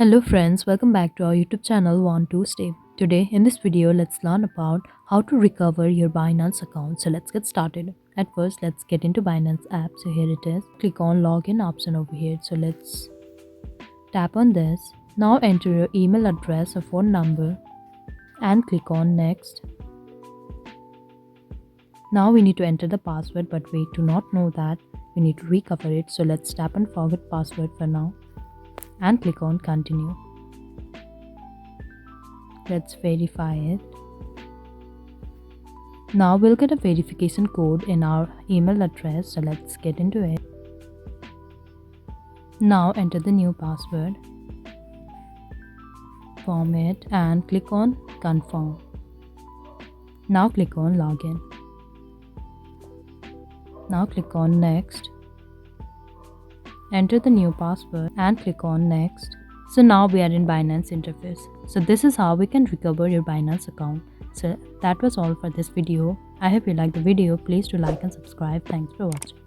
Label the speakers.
Speaker 1: Hello friends, welcome back to our YouTube channel Want to Stay. Today in this video, let's learn about how to recover your Binance account. So let's get started. At first, let's get into Binance app. So here it is. Click on login option over here. So let's tap on this. Now enter your email address or phone number and click on next. Now we need to enter the password, but we do not know that. We need to recover it. So let's tap on forget password for now and click on continue. Let's verify it. Now we'll get a verification code in our email address, so let's get into it. Now enter the new password, format and click on confirm. Now click on login. Now click on next. Enter the new password and click on next. So now we are in Binance interface. So this is how we can recover your Binance account. So that was all for this video. I hope you liked the video. Please do like and subscribe. Thanks for watching.